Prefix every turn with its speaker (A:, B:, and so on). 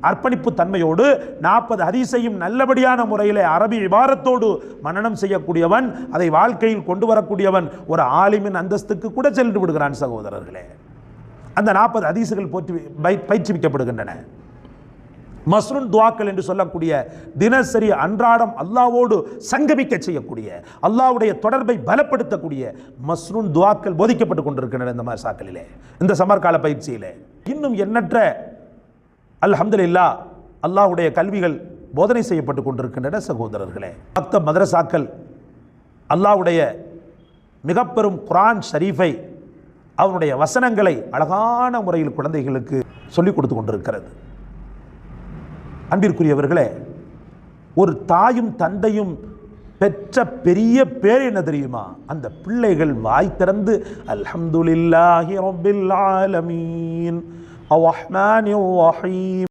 A: அர்ப்பணிப்பு தன்மையோடு 40 ஹதீஸையும் நல்லபடியான முறையில் அரபி இபாரத்தோடு மனனம் செய்யக்கூடியவன், அதை வாழ்க்கையில் கொண்டு வரக்கூடியவன் ஒரு ஆலிமின் அந்தஸ்துக்கு கூட சென்று விடுகிறான் சகோதரர்களே. அந்த 40 ஹதீஸுகள் போற்றி பயிற்சிவிக்கப்படுகின்றன. மஸ்ரூன் துவாக்கள் என்று சொல்லக்கூடிய தினசரி அன்றாடம் அல்லாவோடு சங்கமிக்க செய்யக்கூடிய, அல்லாவுடைய தொடர்பை பலப்படுத்தக்கூடிய மஸ்ரூன் துவாக்கள் போதிக்கப்பட்டு கொண்டிருக்கின்றன இந்த மதரசாக்களிலே, இந்த சமர்கால பயிற்சியிலே. இன்னும் எண்ணற்ற அல்ஹம்துலில்லாஹ் அல்லாஹ்வுடைய கல்விகள் போதனை செய்யப்பட்டு கொண்டிருக்கின்றன சகோதரர்களே. மக்தப் மதரசாக்கள் அல்லாஹ்வுடைய மிக பெரும் குர்ஆன் ஷரீஃபை, அவனுடைய வசனங்களை அழகான முறையில் குழந்தைகளுக்கு சொல்லிக் கொடுத்து கொண்டிருக்கிறது. அன்பிற்குரியவர்களே, ஒரு தாயும் தந்தையும் பெற்ற பெரிய பேர் என்ன தெரியுமா? அந்த பிள்ளைகள் வாய் திறந்து அல்ஹம்துலில்லாஹி ரப்பில் ஆலமீன் அர் ரஹ்மானிர் ரஹீம்